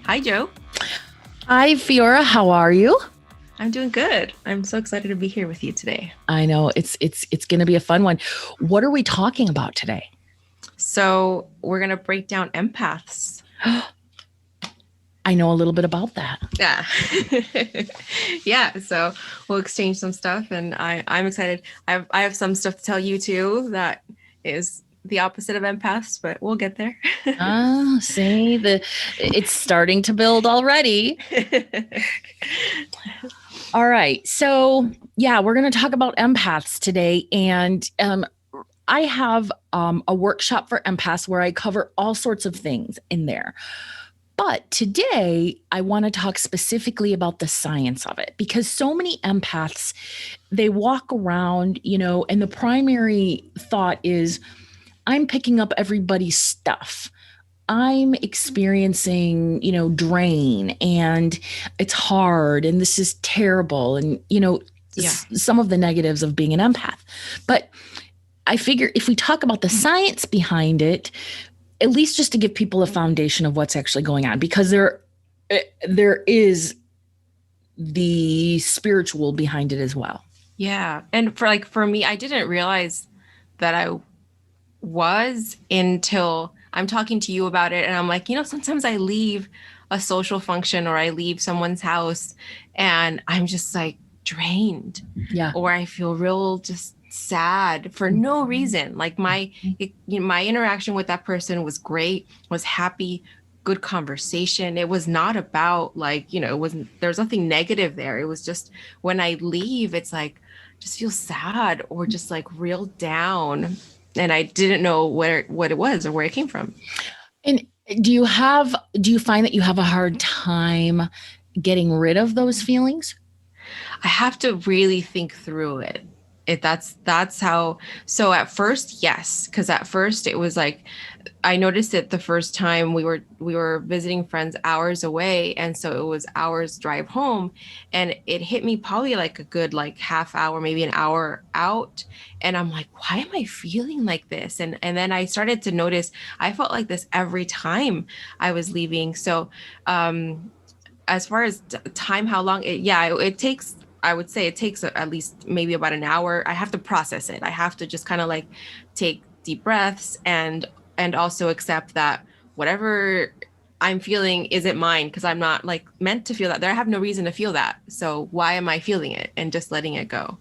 Hi, Joe. Hi, Fiora. How are you? I'm doing good. I'm so excited to be here with you today. I know it's going to be a fun one. What are we talking about today? So we're going to break down empaths. I know a little bit about that. Yeah. Yeah. So we'll exchange some stuff, and I'm excited. I have some stuff to tell you too that is the opposite of empaths, but we'll get there. See, it's starting to build already. All right. So yeah, we're going to talk about empaths today. And I have a workshop for empaths where I cover all sorts of things in there. But today, I want to talk specifically about the science of it, because so many empaths, they walk around, and the primary thought is, I'm picking up everybody's stuff. I'm experiencing, drain, and it's hard, and this is terrible, and, some of the negatives of being an empath. But I figure if we talk about the science behind it, at least just to give people a foundation of what's actually going on, because there is the spiritual behind it as well. Yeah. And for me, I didn't realize that I was until I'm talking to you about it. And I'm like, sometimes I leave a social function or I leave someone's house and I'm just like drained. Yeah. Or I feel real just sad for no reason. Like my interaction with that person was great, was happy, good conversation. It was not about there's nothing negative there. It was just when I leave, it's like, just feel sad or just like real down. And I didn't know what it was or where it came from. And do you find that you have a hard time getting rid of those feelings? I have to really think through it. That's how. So at first, yes, because at first it was like I noticed it the first time we were visiting friends hours away, and so it was hours drive home, and it hit me probably like a good half hour, maybe an hour out, and I'm like, why am I feeling like this? And then I started to notice I felt like this every time I was leaving. So as far as time, how long it takes. I would say it takes at least maybe about an hour. I have to process it. I have to just kind of take deep breaths and also accept that whatever I'm feeling isn't mine, because I'm not meant to feel that. I have no reason to feel that. So why am I feeling it? And just letting it go.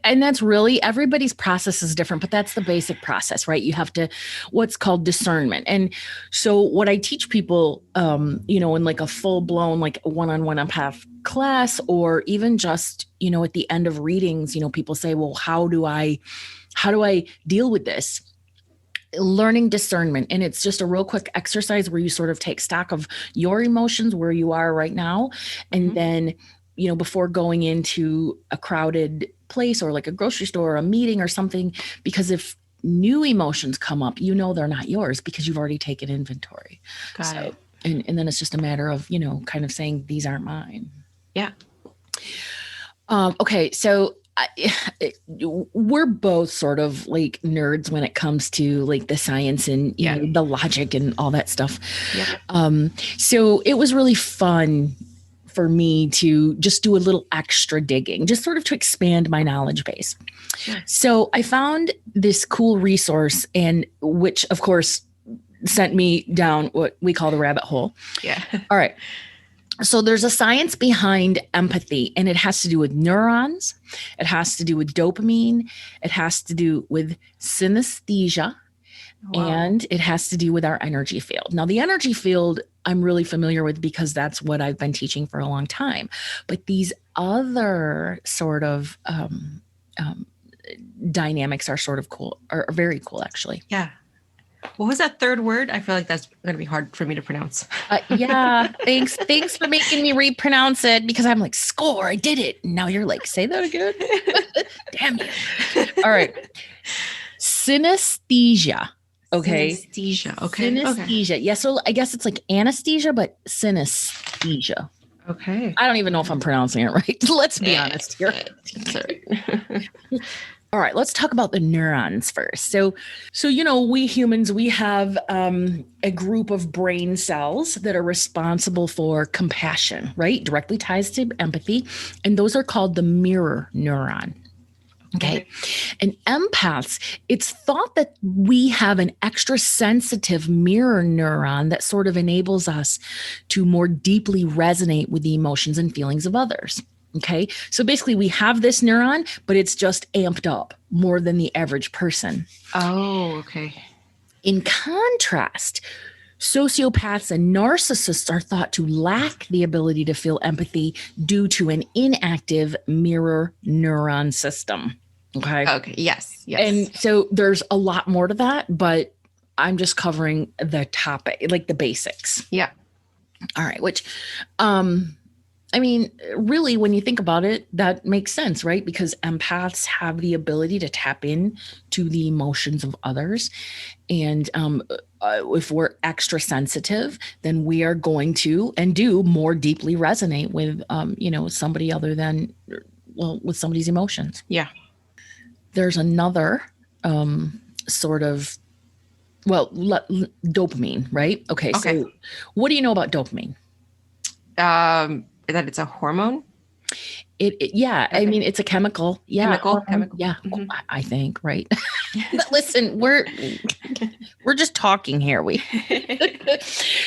And that's really, everybody's process is different, but that's the basic process, right? You have to, what's called discernment. And so what I teach people, in like a full blown, one-on-one empath class, or even just, at the end of readings, people say, well, how do I deal with this? Learning discernment. And it's just a real quick exercise where you sort of take stock of your emotions, where you are right now. And then, before going into a crowded place or like a grocery store or a meeting or something, because if new emotions come up, they're not yours because you've already taken inventory. Got it. And then it's just a matter of, kind of saying, these aren't mine. Yeah. Okay. So we're both sort of like nerds when it comes to like the science and the logic and all that stuff. Yeah. So it was really fun for me to just do a little extra digging, just sort of to expand my knowledge base. Sure. So I found this cool resource, and which of course sent me down what we call the rabbit hole. Yeah. All right. So there's a science behind empathy, and it has to do with neurons. It has to do with dopamine. It has to do with synesthesia. Wow. And it has to do with our energy field. Now, the energy field I'm really familiar with because that's what I've been teaching for a long time. But these other sort of dynamics are sort of cool, are very cool, actually. Yeah. What was that third word? I feel like that's going to be hard for me to pronounce. Yeah. Thanks for making me repronounce it because I'm like, score, I did it. And now you're like, say that again. Damn you. All right. Synesthesia. Okay. Synesthesia. Okay. Synesthesia. Yeah. So I guess it's like anesthesia, but synesthesia. Okay. I don't even know if I'm pronouncing it right. Let's be honest here. All right, let's talk about the neurons first. So we humans, we have a group of brain cells that are responsible for compassion, right? Directly ties to empathy. And those are called the mirror neuron. Okay. And empaths, it's thought that we have an extra sensitive mirror neuron that sort of enables us to more deeply resonate with the emotions and feelings of others. Okay. So basically we have this neuron, but it's just amped up more than the average person. Oh, okay. In contrast, sociopaths and narcissists are thought to lack the ability to feel empathy due to an inactive mirror neuron system. Okay. Okay. Yes. And so there's a lot more to that, but I'm just covering the topic, like the basics. Yeah. All right. Which, I mean, really, when you think about it, that makes sense, right? Because empaths have the ability to tap in to the emotions of others. And if we're extra sensitive, then we are going to and do more deeply resonate with, somebody other than, with somebody's emotions. Yeah. There's another sort of, dopamine, right? Okay. So what do you know about dopamine? That it's a hormone? Yeah. Okay. I mean, it's a chemical. Yeah. Chemical. Yeah. Mm-hmm. I think, right. But listen, we're just talking here.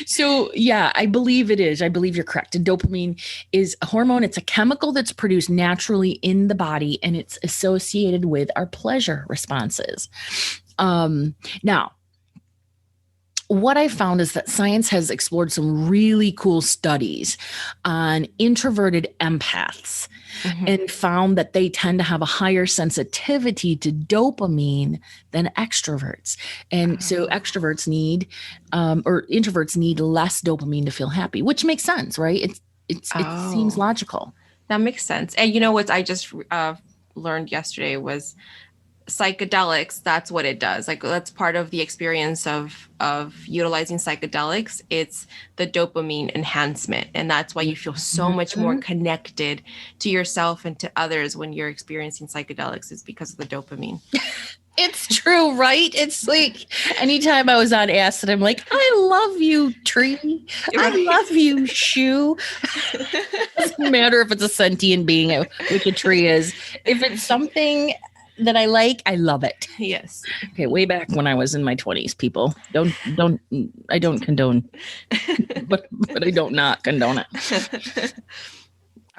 So yeah, I believe it is. I believe you're correct. And dopamine is a hormone. It's a chemical that's produced naturally in the body, and it's associated with our pleasure responses. Now, what I found is that science has explored some really cool studies on introverted empaths and found that they tend to have a higher sensitivity to dopamine than extroverts. And so extroverts need, or introverts need less dopamine to feel happy, which makes sense, right? It seems logical. That makes sense. And you know what I just learned yesterday was psychedelics. That's what it does. Like that's part of the experience of utilizing psychedelics. It's the dopamine enhancement, and that's why you feel so much more connected to yourself and to others when you're experiencing psychedelics. Is because of the dopamine. It's true, right? It's like anytime I was on acid, I'm like, I love you, tree. I love you, shoe. Doesn't matter if it's a sentient being, which a tree is. If it's something that I like, I love it. Yes. Okay, way back when I was in my 20s, people. I don't condone, but I don't not condone it.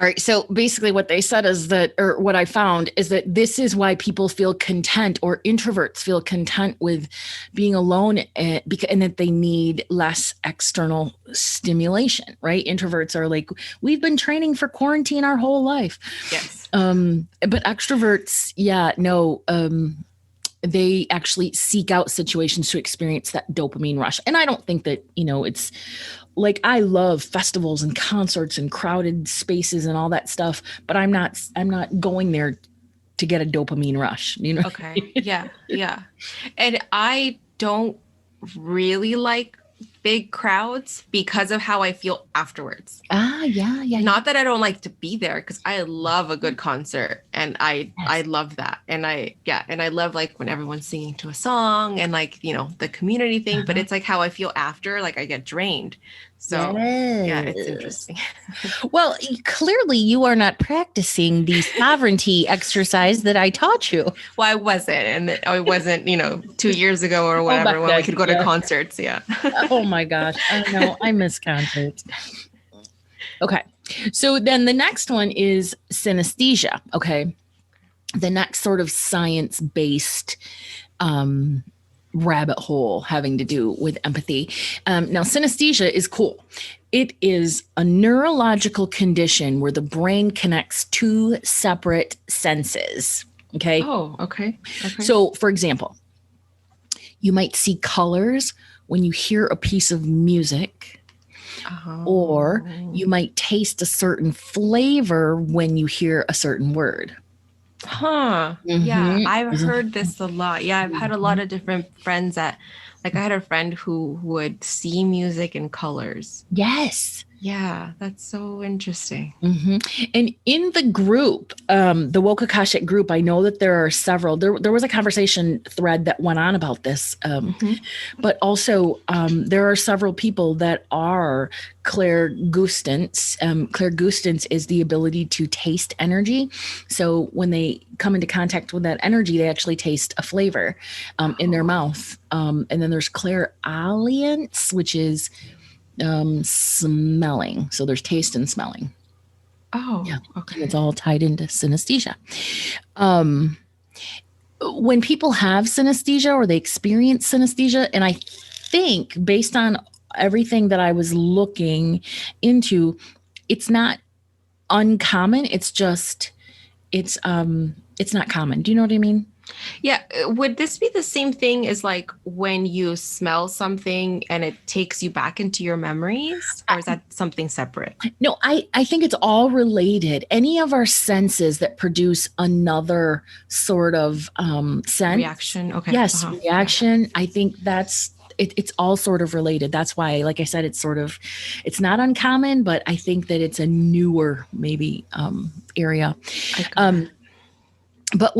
All right. So basically what they said is that, or what I found is that this is why people feel content, or introverts feel content with being alone, and that they need less external stimulation, right? Introverts are like, we've been training for quarantine our whole life. Yes. But extroverts, they actually seek out situations to experience that dopamine rush. And I don't think that, it's like, I love festivals and concerts and crowded spaces and all that stuff, but I'm not going there to get a dopamine rush, Okay. Yeah. Yeah. And I don't really like big crowds because of how I feel afterwards. Yeah. Not that I don't like to be there, because I love a good concert, and I love that. And I love like when everyone's singing to a song and like, the community thing, but it's like how I feel after, like I get drained. So yeah, it's interesting. Well, clearly you are not practicing the sovereignty exercise that I taught you. Well, I wasn't, and I wasn't, 2 years ago or whatever, when we could go to concerts. Yeah. Oh my gosh. I know. I miss concerts. Okay. So then the next one is synesthesia. Okay. The next sort of science-based rabbit hole having to do with empathy. Now, synesthesia is cool. It is a neurological condition where the brain connects two separate senses. Okay. Oh, okay. So, for example, You might see colors when you hear a piece of music, or Oh. you might taste a certain flavor when you hear a certain word. Huh. Yeah, Mm-hmm. I've heard this a lot. Yeah, I've had a lot of different friends that, like, I had a friend who would see music in colors. Yes. Yeah, that's so interesting. hmm And in the group, the Woke Akashic group, I know that there are several. There was a conversation thread that went on about this, Hmm. but also there are several people that are clairgustants. Clairgustance is the ability to taste energy. So when they come into contact with that energy, they actually taste a flavor in their Oh. mouth. And then there's clairalience, which is smelling. So there's taste and smelling. Yeah. Oh, And it's okay. all tied into synesthesia. Um, when people have synesthesia or they experience synesthesia, and I think based on everything that I was looking into, it's not uncommon. It's not common. Do you know what I mean? Yeah, would this be the same thing as like when you smell something and it takes you back into your memories, or is that something separate? No, I think it's all related. Any of our senses that produce another sort of sense, Reaction? Okay. yes, Uh-huh. Yeah. reaction. I think it's all sort of related. That's why, like I said, it's not uncommon, but I think that it's a newer maybe area. I got Um, but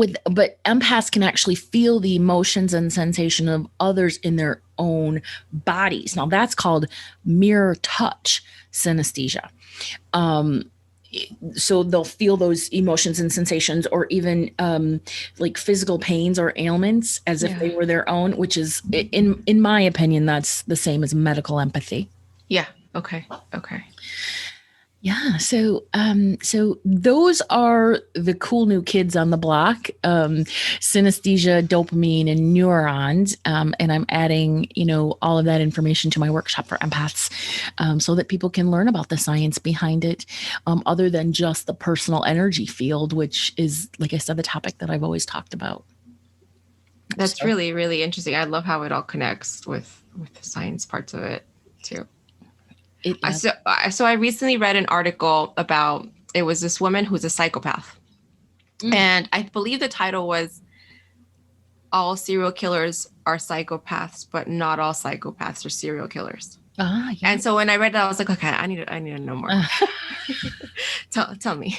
empaths can actually feel the emotions and sensation of others in their own bodies. Now that's called mirror touch synesthesia. um so they'll feel those emotions and sensations, or even like physical pains or ailments as if Yeah. they were their own, which is in my opinion that's the same as medical empathy. Yeah. Okay. Okay. Yeah, so those are the cool new kids on the block, synesthesia, dopamine, and neurons. And I'm adding, all of that information to my workshop for empaths, so that people can learn about the science behind it, other than just the personal energy field, which is, like I said, the topic that I've always talked about. That's So really, really interesting. I love how it all connects with the science parts of it too. it, I so so I recently read an article about, it was this woman who's a psychopath. mm, And I believe the title was All Serial Killers Are Psychopaths, but Not All Psychopaths Are Serial Killers. yeah. And so when I read that, I was like, okay, I need to know more. Tell me.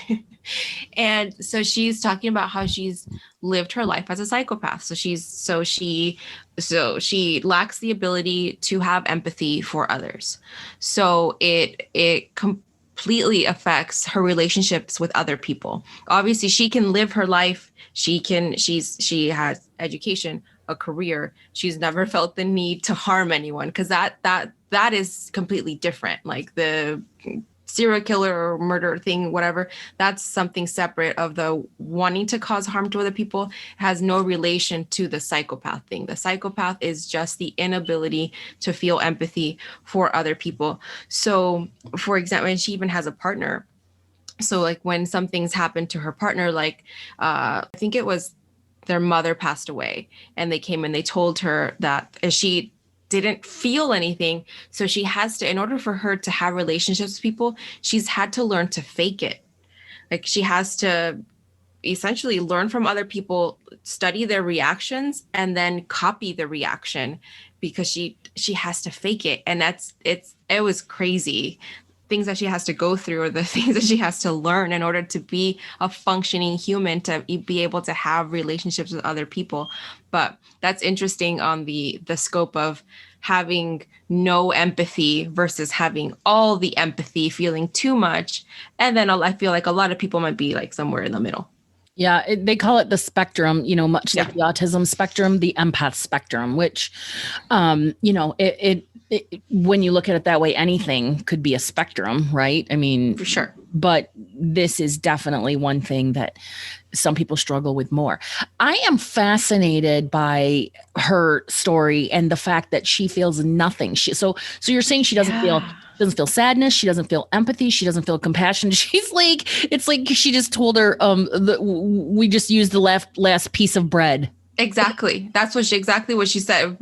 And so she's talking about how she's lived her life as a psychopath. So she lacks the ability to have empathy for others. So it completely affects her relationships with other people. Obviously, she can live her life. She has education, a career. She's never felt the need to harm anyone, because that is completely different. Like the serial killer or murder thing, whatever, that's something separate of the wanting to cause harm to other people. It has no relation to the psychopath thing. The psychopath is just the inability to feel empathy for other people. So, for example, and she even has a partner. So, like when some things happen to her partner, like I think it was their mother passed away, and they came and they told her that she didn't feel anything. So she has to, in order for her to have relationships with people, she's had to learn to fake it. Like she has to essentially learn from other people, study their reactions, and then copy the reaction, because she has to fake it. And it was crazy things that she has to go through, or the things that she has to learn in order to be a functioning human, to be able to have relationships with other people. But that's interesting on the scope of having no empathy versus having all the empathy, feeling too much. And then I feel like a lot of people might be like somewhere in the middle. Yeah, they call it the spectrum, much Yeah. like the autism spectrum, the empath spectrum, which, when you look at it that way, anything could be a spectrum, right? I mean, For sure. but this is definitely one thing that some people struggle with more. I am fascinated by her story and the fact that she feels nothing. So you're saying she Yeah. doesn't feel sadness, she doesn't feel empathy, she doesn't feel compassion. She's like, it's like she just told her, we just used the last piece of bread. Exactly. That's exactly what she said,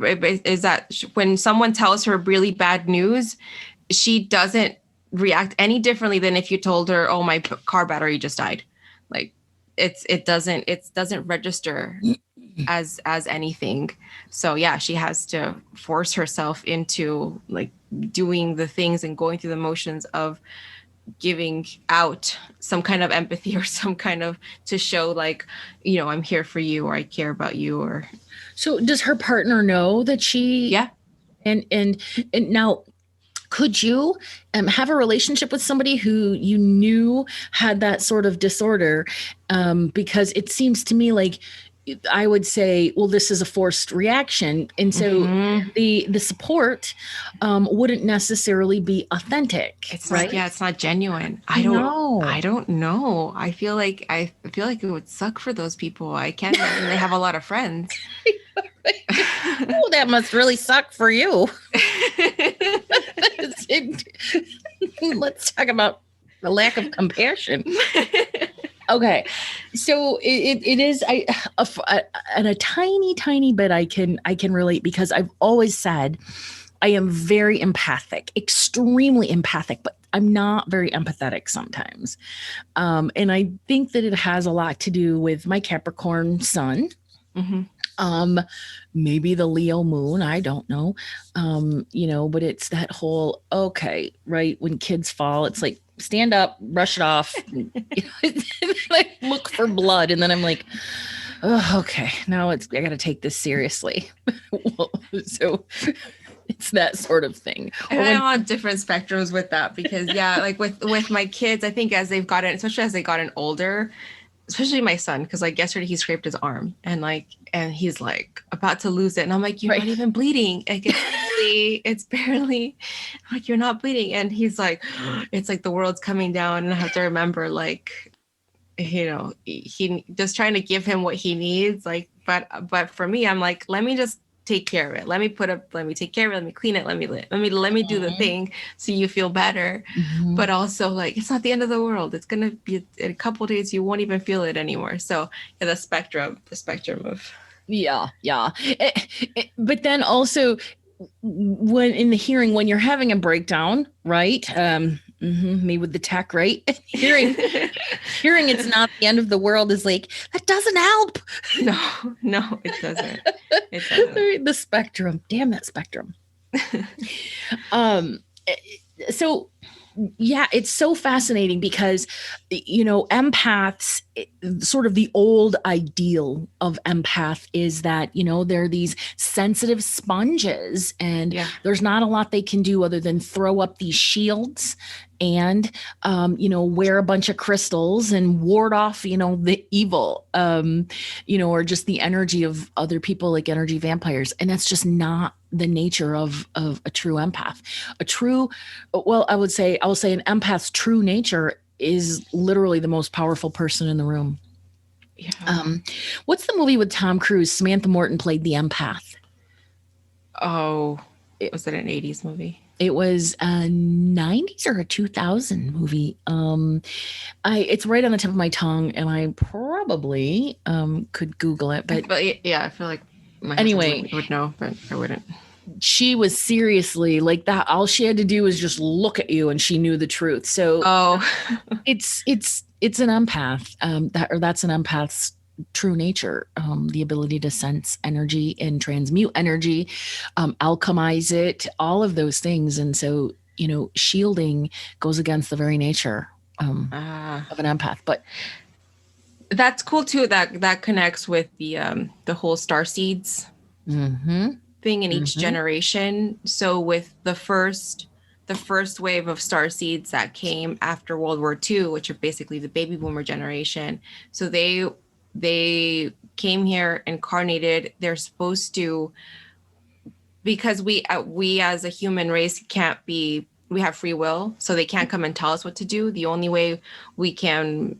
is that when someone tells her really bad news, she doesn't react any differently than if you told her, "Oh, my car battery just died." Like it doesn't register as anything. So yeah, she has to force herself into like doing the things and going through the motions of giving out some kind of empathy or some kind of to show like, I'm here for you, or I care about you, or So does her partner know that she yeah. and now could you have a relationship with somebody who you knew had that sort of disorder? Because it seems to me like I would say, well, this is a forced reaction, and so Mm-hmm. the support wouldn't necessarily be authentic, It's not, right? yeah, it's not genuine. I I know. don't know. I feel like it would suck for those people. I can't imagine they have a lot of friends. Oh, that must really suck for you. Let's talk about the lack of compassion. Okay, so it is and a tiny bit I can relate because I've always said I am very empathic, extremely empathic, but I'm not very empathetic sometimes. And I think that it has a lot to do with my Capricorn sun. Hmm. Um, maybe the Leo moon, I don't know. But it's that whole, okay, right? When kids fall, it's like stand up, brush it off, I look for blood, and then I'm like, oh, okay, now I gotta take this seriously. So it's that sort of thing. And Or I'm when on different spectrums with that because yeah, like with my kids, I think as they've gotten, especially as they gotten older, especially my son, because like yesterday he scraped his arm and he's like about to lose it, and I'm like, you're right. not even bleeding. Like it's barely. I'm like, you're not bleeding, and he's like, it's like the world's coming down, and I have to remember like, he just trying to give him what he needs, like, but for me, I'm like, let me just take care of it. Let me take care of it. Let me clean it. Let me do the thing so you feel better. Mhm. But also like it's not the end of the world. It's gonna be in a couple of days you won't even feel it anymore. So yeah, the spectrum of Yeah, yeah. But then also when in the hearing, when you're having a breakdown, right? Me with the tech, right? Hearing it's not the end of the world is like, that doesn't help. no, no, it doesn't. It doesn't. The spectrum. Damn that spectrum. Um, so yeah, it's so fascinating because empaths, sort of the old ideal of empath is that they're these sensitive sponges, and Yeah. there's not a lot they can do other than throw up these shields and wear a bunch of crystals and ward off the evil, or just the energy of other people, like energy vampires. And that's just not the nature of a true empath. A true Well, I will say an empath's true nature is literally the most powerful person in the room. Yeah. Um, what's the movie with Tom Cruise? Samantha Morton played the empath. Oh, It, was it an 80s movie? it was a 90s or a 2000 movie. It's right on the tip of my tongue, and I probably could Google it. But But yeah, I feel like my husband anyway, would know, but I wouldn't. she was seriously like that. All she had to do was just look at you, and she knew the truth. So Oh, it's an empath, that's an empath's true nature, the ability to sense energy and transmute energy, alchemize it, all of those things. And so shielding goes against the very nature uh, of an empath. But that's cool too. That connects with the whole star seeds mm-hmm, thing in each mm-hmm, generation. So with the first wave of star seeds that came after World War II, which are basically the baby boomer generation. So they came here incarnated. They're supposed to, because we as a human race can't be, we have free will, so they can't come and tell us what to do. The only way we can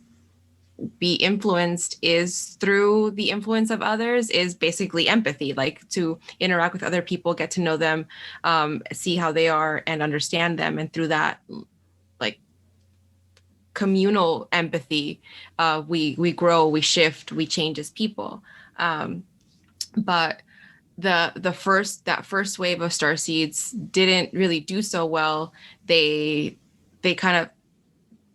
be influenced is through the influence of others, is basically empathy, like to interact with other people, get to know them, see how they are and understand them, and through that like communal empathy, we grow, we shift, we change as people. but that first wave of star seeds didn't really do so well. They kind of,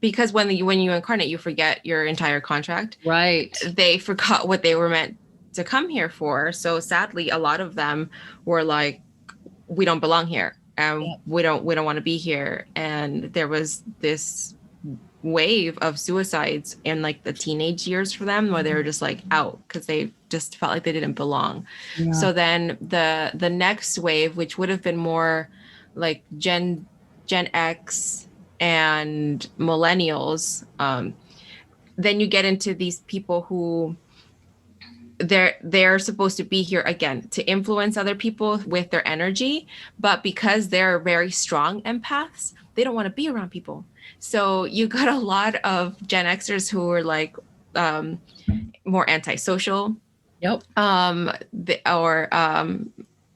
because when you incarnate, you forget your entire contract. Right. They forgot what they were meant to come here for. So sadly, a lot of them were like, we don't belong here, and Yeah. we don't want to be here. And there was this wave of suicides in like the teenage years for them, where they were just like out because they just felt like they didn't belong. Yeah. So then the next wave, which would have been more like Gen X and millennials, then you get into these people who they're supposed to be here again to influence other people with their energy, but because they're very strong empaths, they don't want to be around people. So you got a lot of Gen Xers who are like um, more antisocial, Yep. or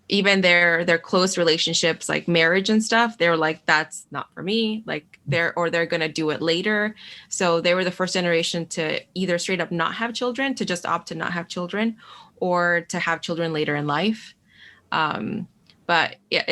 even their close relationships, like marriage and stuff, they're like, that's not for me. Like they're gonna do it later. So they were the first generation to either straight up not have children, to just opt to not have children, or to have children later in life. But yeah,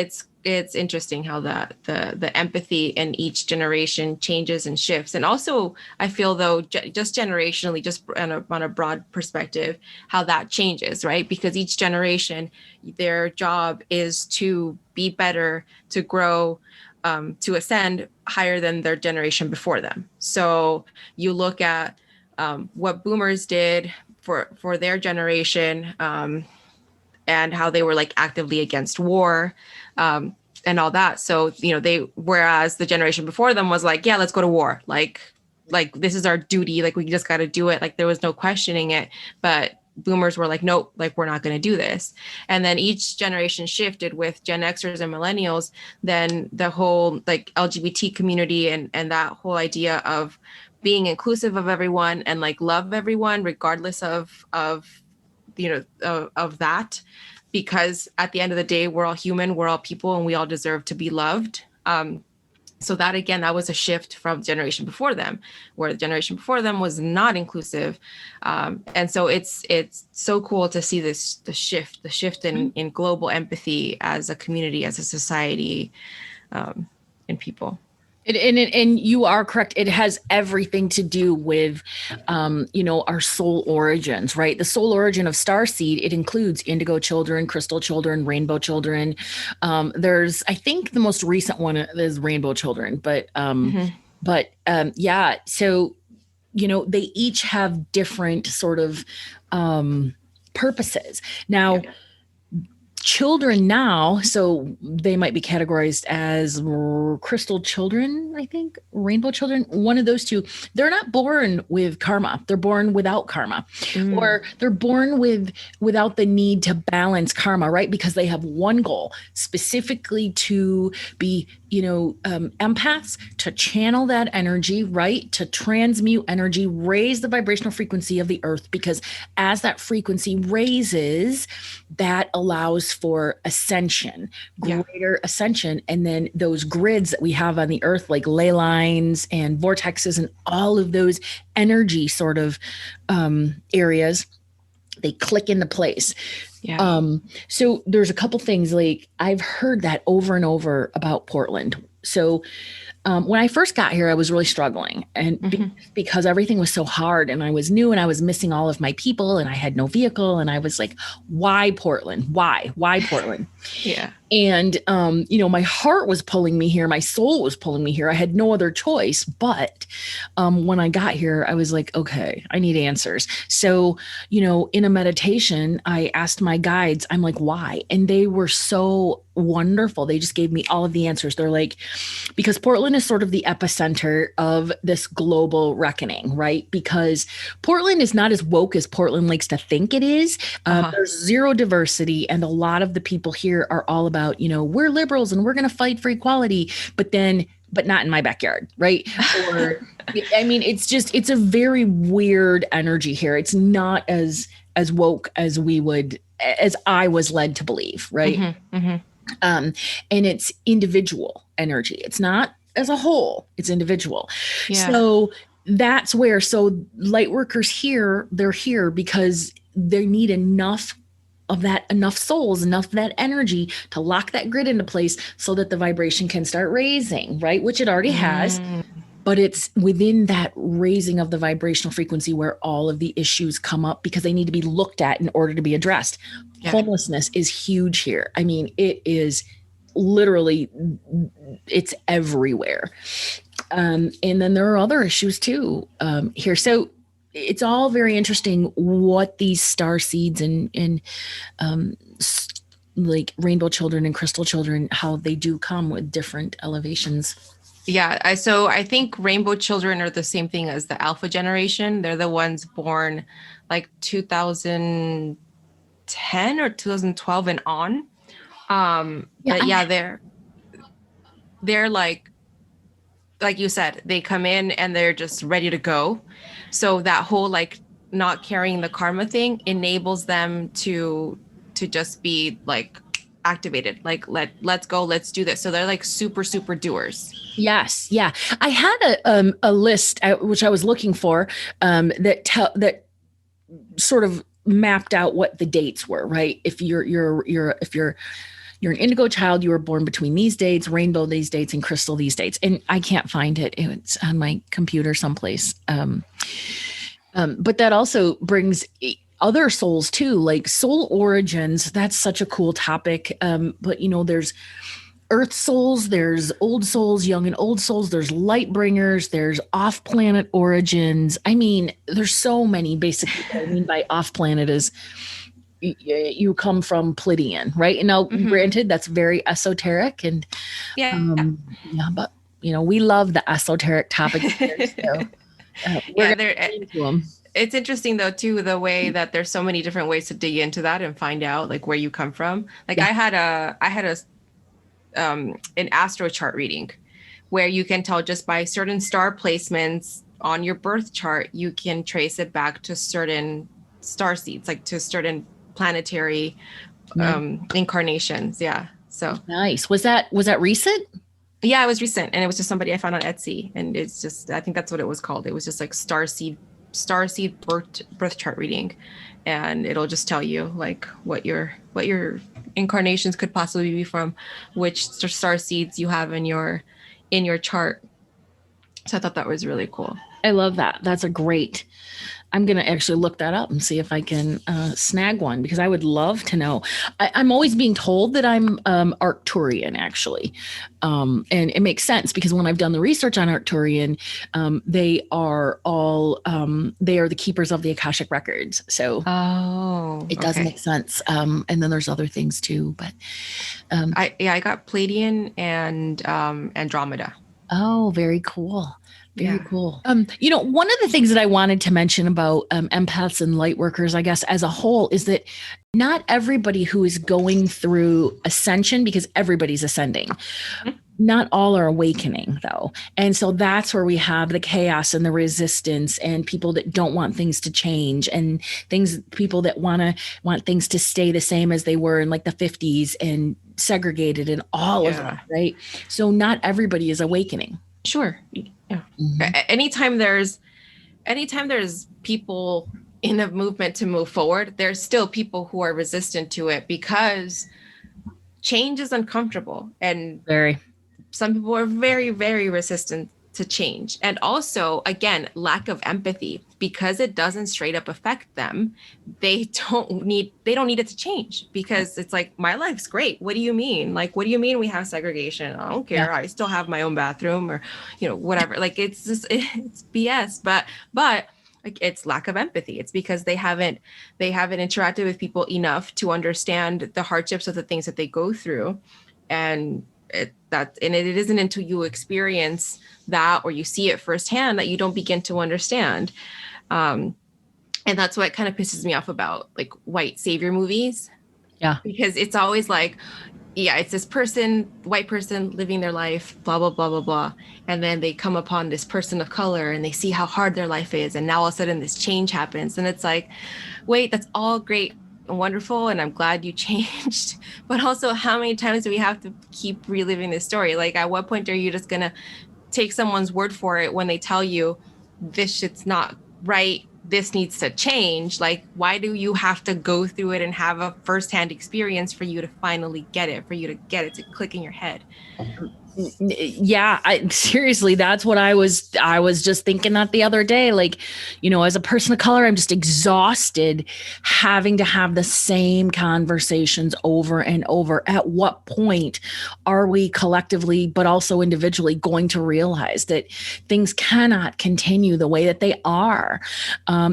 it's interesting how the empathy in each generation changes and shifts. And also I feel though, just generationally, just on a broad perspective, how that changes, right? Because each generation, their job is to be better, to grow, to ascend higher than their generation before them. So you look at what boomers did for their generation, and how they were like actively against war, and all that. So, whereas the generation before them was like, yeah, let's go to war. Like this is our duty. Like we just got to do it. Like there was no questioning it. But boomers were like, nope, like we're not going to do this. And then each generation shifted with Gen Xers and millennials. Then the whole like LGBT community and that whole idea of being inclusive of everyone and like love everyone regardless of of that, because at the end of the day, we're all human, we're all people, and we all deserve to be loved. So that again, that was a shift from the generation before them, where the generation before them was not inclusive. And so it's so cool to see the shift in global empathy as a community, as a society, in people. And you are correct. It has everything to do with, our soul origins, right? The soul origin of starseed, it includes indigo children, crystal children, rainbow children. There's, I think the most recent one is rainbow children, yeah. So, they each have different sort of purposes. Now, Yeah. children now, so they might be categorized as crystal children, I think, rainbow children, one of those two. They're not born with karma. They're born without karma. Or they're born without the need to balance karma, right? Because they have one goal, specifically to be, empaths, to channel that energy, right? To transmute energy, raise the vibrational frequency of the earth, because as that frequency raises, that allows for ascension, greater ascension. And then those grids that we have on the earth, like ley lines and vortexes and all of those energy sort of areas, they click into place. Yeah. So there's a couple things, like I've heard that over and over about Portland. So when I first got here, I was really struggling, and because everything was so hard, and I was new, and I was missing all of my people, and I had no vehicle, and I was like, why Portland? Why Portland? Yeah. And, my heart was pulling me here. My soul was pulling me here. I had no other choice. But when I got here, I was like, okay, I need answers. So, in a meditation, I asked my guides, I'm like, why? And they were so wonderful. They just gave me all of the answers. They're like, because Portland is sort of the epicenter of this global reckoning, right? Because Portland is not as woke as Portland likes to think it is. There's zero diversity, and a lot of the people here are all about, we're liberals and we're going to fight for equality, but not in my backyard, right? Or, I mean, it's a very weird energy here. It's not as woke as I was led to believe, right? And it's individual energy. It's not as a whole, it's individual. Yeah. So that's where, light workers here, they're here because they need enough of that, enough souls, enough of that energy to lock that grid into place so that the vibration can start raising, right? Which it already has. Mm, But it's within that raising of the vibrational frequency where all of the issues come up because they need to be looked at in order to be addressed. yeah. Homelessness is huge here. I mean, it is literally, it's everywhere. And then there are other issues too here. So it's all very interesting what these star seeds and like rainbow children and crystal children, how they do come with different elevations. Yeah. So I think rainbow children are the same thing as the alpha generation. They're the ones born like 2010 or 2012 and on. But yeah, they're like you said, they come in and they're just ready to go. So that whole like not carrying the karma thing enables them to just be like activated, like let's go, let's do this. So they're like super doers. Yes, yeah. I had a list which I was looking for that sort of mapped out what the dates were. Right, if you're an indigo child, you were born between these dates, rainbow these dates, and crystal these dates. And I can't find it. It's on my computer someplace. But that also brings other souls too, like soul origins. That's such a cool topic. But there's earth souls, there's old souls, young and old souls, there's light bringers, there's off planet origins. I mean, there's so many. Basically, what I mean by off planet is you come from Pleiadian, right? And now, granted, that's very esoteric, and yeah, but we love the esoteric topic. So, into them. It's interesting though too, the way that there's so many different ways to dig into that and find out like where you come from. Like I had an astro chart reading where you can tell just by certain star placements on your birth chart, you can trace it back to certain star seeds, like to certain planetary incarnations. Yeah. So nice. Was that recent? Yeah, it was recent, and it was just somebody I found on Etsy, and it's just, I think that's what it was called. It was just like starseed birth chart reading, and it'll just tell you like what your incarnations could possibly be from, which star seeds you have in your chart. So I thought that was really cool. I love that. That's a great. I'm going to actually look that up and see if I can snag one, because I would love to know. I'm always being told that I'm Arcturian, actually. And it makes sense because when I've done the research on Arcturian, they are the keepers of the Akashic records. So it does make sense. And then there's other things too. But I got Pleiadian and Andromeda. Oh, very cool. Very cool. One of the things that I wanted to mention about empaths and light workers, I guess, as a whole, is that not everybody who is going through ascension, because everybody's ascending, not all are awakening, though. And so that's where we have the chaos and the resistance and people that don't want things to change, and people that want things to stay the same as they were in like the 50s and segregated and all of that, right? So not everybody is awakening. Sure. Yeah. Anytime there's people in a movement to move forward, there's still people who are resistant to it because change is uncomfortable, and some people are very, very resistant to change. And also, again, lack of empathy, because it doesn't straight up affect them. They don't need it to change, because it's like, my life's great. What do you mean? Like, what do you mean we have segregation? I don't care. I still have my own bathroom, or, whatever. Like, it's BS, but like, it's lack of empathy. It's because they haven't interacted with people enough to understand the hardships of the things that they go through. And it isn't until you experience that or you see it firsthand that you don't begin to understand. And that's what kind of pisses me off about like white savior movies. Yeah. Because it's always like, it's this white person living their life, blah, blah, blah, blah, blah. And then they come upon this person of color and they see how hard their life is. And now all of a sudden this change happens. And it's like, wait, that's all great and wonderful, and I'm glad you changed, but also, how many times do we have to keep reliving this story? Like, at what point are you just gonna take someone's word for it when they tell you this shit's not right, this needs to change. Like, why do you have to go through it and have a firsthand experience for you to finally get it, for you to get it to click in your head? Yeah, seriously, that's what I was just thinking that the other day. Like, as a person of color, I'm just exhausted having to have the same conversations over and over. At what point are we collectively, but also individually, going to realize that things cannot continue the way that they are?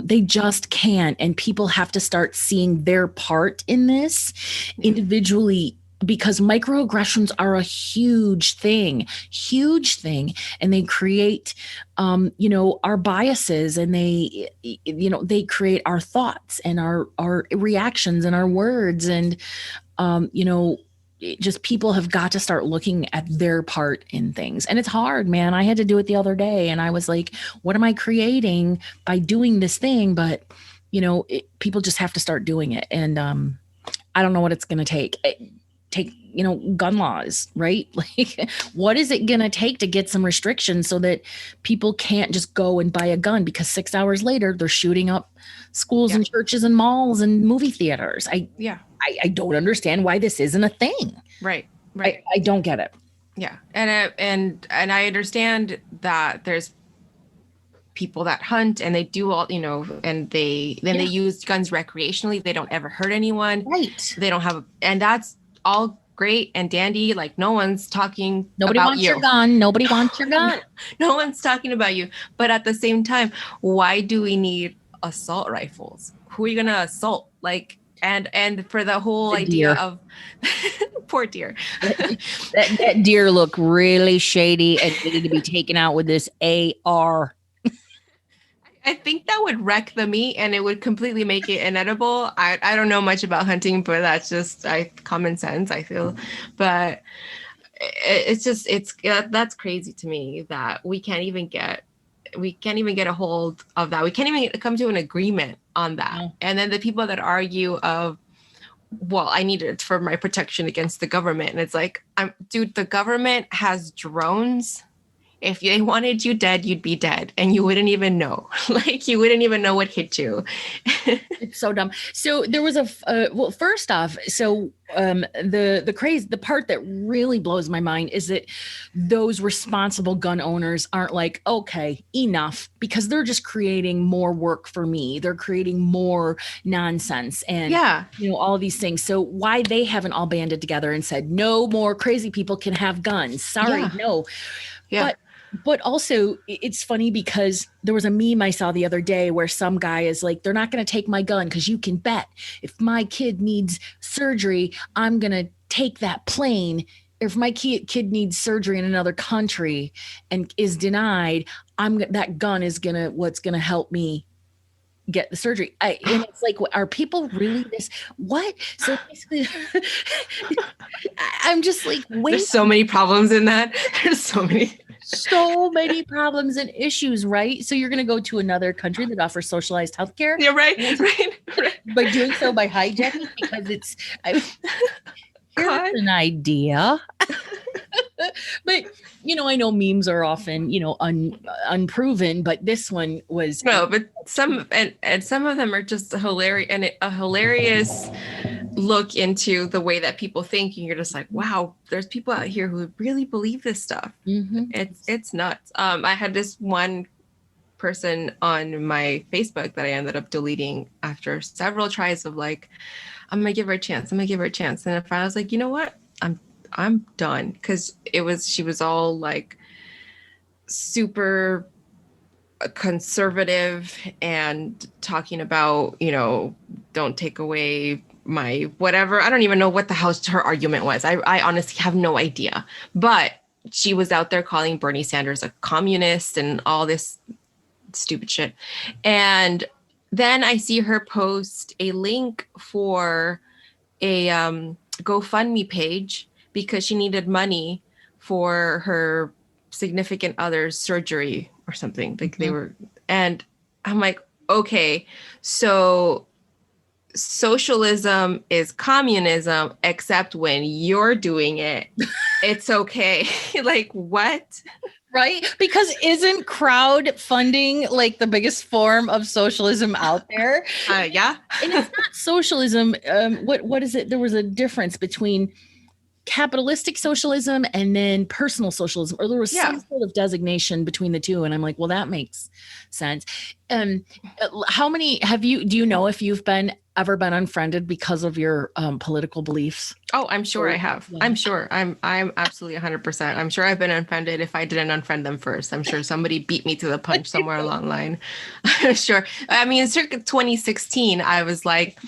They just can't, and people have to start seeing their part in this individually, because microaggressions are a huge thing, and they create our biases, and they create our thoughts and our reactions and our words, and just people have got to start looking at their part in things. And it's hard, man. I had to do it the other day, and I was like, what am I creating by doing this thing? But people just have to start doing it. And I don't know what it's going to take gun laws, right? Like, what is it going to take to get some restrictions so that people can't just go and buy a gun because 6 hours later they're shooting up schools and churches and malls and movie theaters? I don't understand why this isn't a thing. Right. I don't get it. Yeah. And I understand that there's people that hunt and they do all, and they use guns recreationally. They don't ever hurt anyone. Right. They don't have, and that's all great and dandy. Like, nobody wants your gun. Nobody wants your gun. No one's talking about you. But at the same time, why do we need assault rifles? Who are you going to assault? Like, and for the whole idea of poor deer. that deer looked really shady and needed to be taken out with this AR. I think that would wreck the meat and it would completely make it inedible. I don't know much about hunting, but that's just common sense, I feel. But that's crazy to me that we can't even get a hold of that. We can't even come to an agreement on that. No. And then the people that argue of, well, I need it for my protection against the government. And it's like, dude, the government has drones. If they wanted you dead, you'd be dead and you wouldn't even know. Like, you wouldn't even know what hit you. It's so dumb. So there was well, first off, so the part that really blows my mind is that those responsible gun owners aren't like, okay, enough, because they're just creating more work for me. They're creating more nonsense and all these things. So why they haven't all banded together and said, no more crazy people can have guns. Sorry, no. Yeah. But also, it's funny because there was a meme I saw the other day where some guy is like, they're not going to take my gun because you can bet if my kid needs surgery, I'm going to take that plane. If my kid needs surgery in another country and is denied, that gun is what's going to help me get the surgery. And it's like, are people really this? What? So basically, I'm just like, wait. There's so many problems in that. There's so many problems and issues, right? So you're going to go to another country that offers socialized healthcare. Yeah, right. By doing so by hijacking, because here's an idea. But I know memes are often unproven, but this one was but some of them are just hilarious, and a hilarious look into the way that people think, and you're just like, wow, there's people out here who really believe this stuff. Mm-hmm. It's nuts. I had this one person on my Facebook that I ended up deleting after several tries of like, I'm gonna give her a chance. And if I was like, you know what, I'm done, because she was all like super conservative and talking about, don't take away my whatever. I don't even know what the hell her argument was. I honestly have no idea. But she was out there calling Bernie Sanders a communist and all this stupid shit. And then I see her post a link for a GoFundMe page because she needed money for her significant other's surgery or something. Like they were, and I'm like, okay, so socialism is communism, except when you're doing it, it's okay. Like, what? Right? Because isn't crowdfunding like the biggest form of socialism out there? Yeah. And it's not socialism. What is it? There was a difference between capitalistic socialism and then personal socialism, or there was Yeah. some sort of designation between the two. And I'm like, well, that makes sense. How many do you know if you've ever been unfriended because of your political beliefs? Oh, I'm sure I have. Yeah. I'm sure. I'm absolutely 100%. I'm sure I've been unfriended if I didn't unfriend them first. I'm sure somebody beat me to the punch somewhere along the line. I'm sure. I mean, circa 2016, I was like,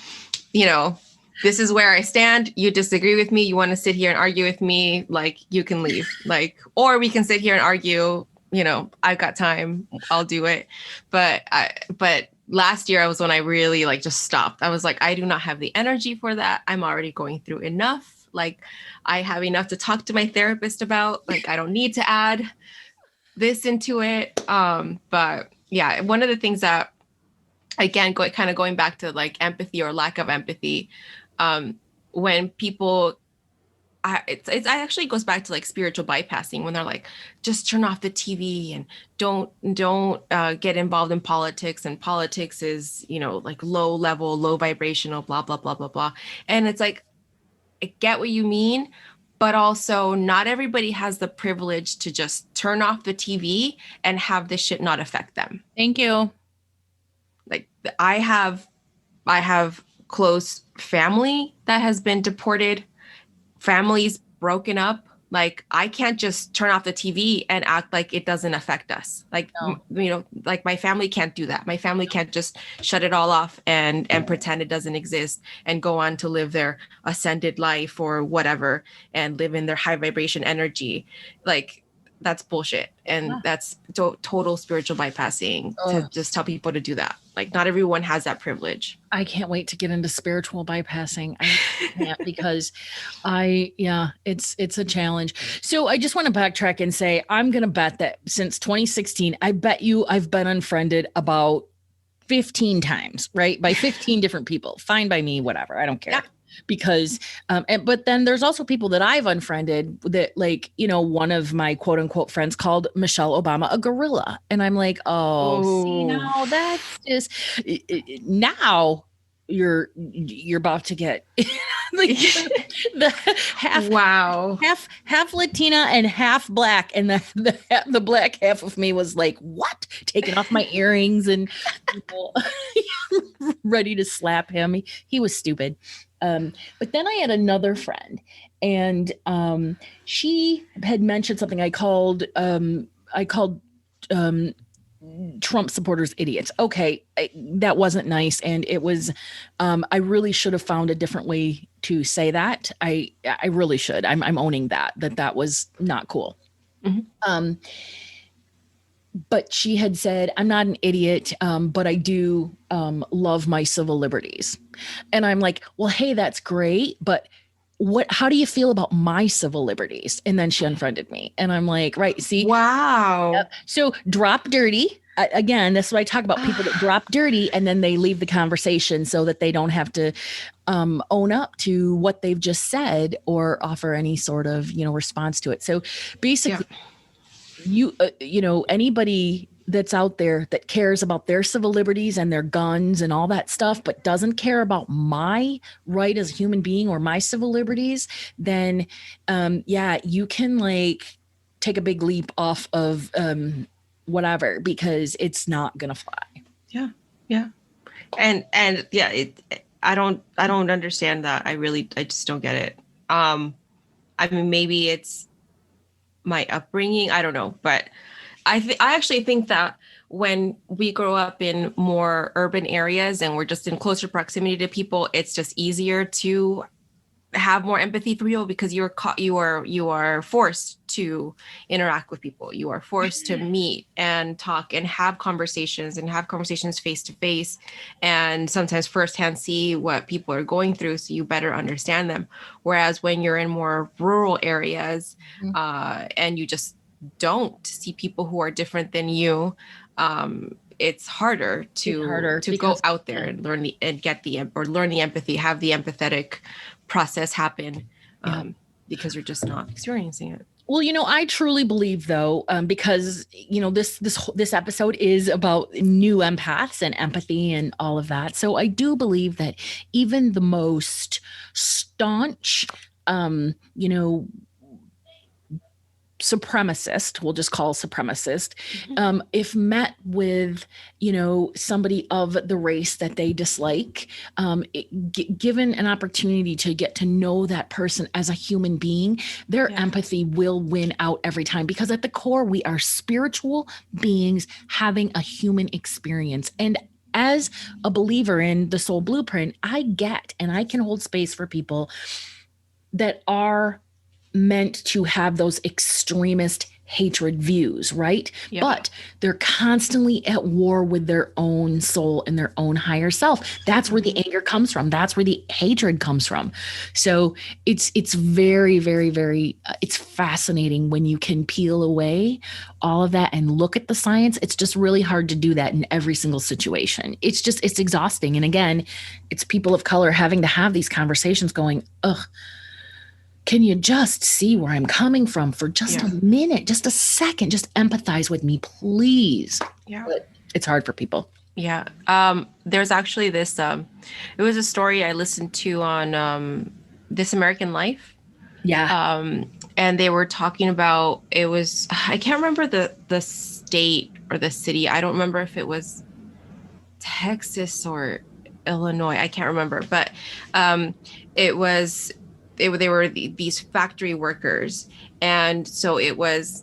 you know, this is where I stand. You disagree with me. You want to sit here and argue with me. Like, you can leave. Like, or we can sit here and argue. You know, I've got time. I'll do it. But last year was when I really like just stopped. I was like, I do not have the energy for that. I'm already going through enough. Like, I have enough to talk to my therapist about. Like, I don't need to add this into it. But yeah, one of the things that, again, kind of going back to like empathy or lack of empathy, when people, it actually goes back to like spiritual bypassing, when they're like, just turn off the TV and don't get involved in politics, and politics is, you know, like low level, low vibrational, blah blah blah blah blah. And it's like, I get what you mean, but also not everybody has the privilege to just turn off the TV and have this shit not affect them. Thank you. Like, I have close family that has been deported, families broken up. Like, I can't just turn off the TV and act like it doesn't affect us. Like, No. you know, like my family can't do that. My family can't just shut it all off and pretend it doesn't exist and go on to live their ascended life or whatever and live in their high vibration energy. Like, that's bullshit. And that's total spiritual bypassing to just tell people to do that. Like, not everyone has that privilege. I can't wait to get into spiritual bypassing. I can't because it's a challenge. So I just want to backtrack and say, I'm going to bet that since 2016, I bet you I've been unfriended about 15 times, right? By 15 different people. Fine by me, whatever. I don't care. Yeah. Because, but then there's also people that I've unfriended that, like, you know, one of my quote unquote friends called Michelle Obama a gorilla. And I'm like, see, now that's just, now you're about to get like the half Latina and half black. And the black half of me was like, what? Taking off my earrings and ready to slap him. He was stupid. But then I had another friend, and she had mentioned something. I called Trump supporters idiots. Okay, that wasn't nice, and it was. I really should have found a different way to say that. I really should. I'm owning that was not cool. Mm-hmm. But she had said, I'm not an idiot, but I do love my civil liberties. And I'm like, well, hey, that's great. But how do you feel about my civil liberties? And then she unfriended me. And I'm like, right, see? Wow. Yep. So drop dirty. Again, that's what I talk about, people that drop dirty and then they leave the conversation so that they don't have to own up to what they've just said or offer any sort of, response to it. So basically, anybody that's out there that cares about their civil liberties and their guns and all that stuff, but doesn't care about my right as a human being or my civil liberties, then you can like take a big leap off of whatever, because it's not gonna fly. Yeah. And I don't understand that. I just don't get it. I mean, maybe it's my upbringing, I don't know, but I actually think that when we grow up in more urban areas and we're just in closer proximity to people, it's just easier to have more empathy for people, because you are forced to interact with people. You are forced to meet and talk and have conversations face to face, and sometimes firsthand see what people are going through, so you better understand them. Whereas when you're in more rural areas, and you just don't see people who are different than you, it's harder to go because out there and learn learn the empathy, have the empathetic process happen, yeah. because you're just not experiencing it. Well, I truly believe though, because this episode is about new empaths and empathy and all of that. So I do believe that even the most staunch, you know, supremacist, we'll just call supremacist, if met with, somebody of the race that they dislike, given an opportunity to get to know that person as a human being, their empathy will win out every time, because at the core, we are spiritual beings having a human experience. And as a believer in the soul blueprint, I get and I can hold space for people that are meant to have those extremist hatred views, right? Yep. But they're constantly at war with their own soul and their own higher self. That's where the anger comes from. That's where the hatred comes from. So it's very, very, very, it's fascinating when you can peel away all of that and look at the science. It's just really hard to do that in every single situation. It's exhausting. And again, it's people of color having to have these conversations going, ugh, can you just see where I'm coming from for just a minute, just a second? Just empathize with me, please. Yeah. But it's hard for people. Yeah. There's actually this, it was a story I listened to on This American Life. Yeah. And they were talking about, I can't remember the state or the city. I don't remember if it was Texas or Illinois. I can't remember, but they were these factory workers. And so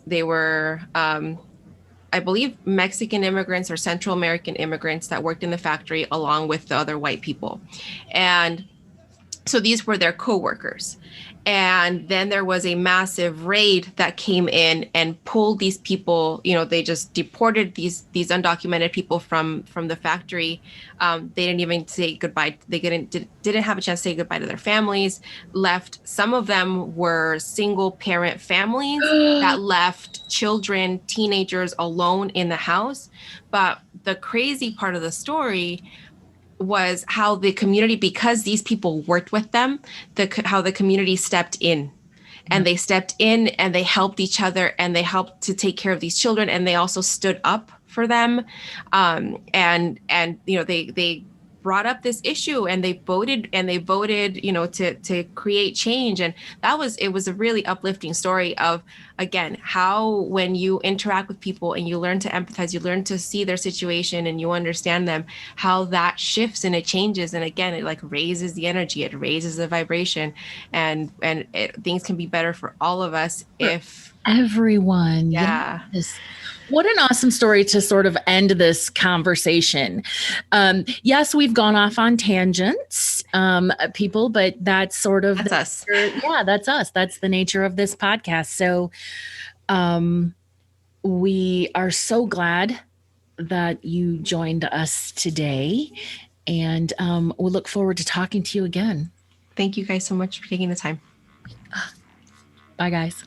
they were, I believe, Mexican immigrants or Central American immigrants that worked in the factory along with the other white people. And so these were their co-workers. And then there was a massive raid that came in and pulled these people. They just deported these undocumented people from the factory. They didn't even say goodbye. They didn't have a chance to say goodbye to their families. Left. Some of them were single parent families that left children, teenagers alone in the house. But the crazy part of the story was how the community, because these people worked with them, how the community stepped in. And they stepped in and they helped each other and they helped to take care of these children, and they also stood up for them. They brought up this issue and they voted to create change. And it was a really uplifting story of, again, how when you interact with people and you learn to empathize, you learn to see their situation and you understand them, how that shifts and it changes. And again, it like raises the energy, it raises the vibration, and things can be better for all of us if everyone. Yeah. Yes. What an awesome story to sort of end this conversation. Yes, we've gone off on tangents, people, but that's sort of us. Yeah, that's us. That's the nature of this podcast. So we are so glad that you joined us today, and we'll look forward to talking to you again. Thank you guys so much for taking the time. Bye, guys.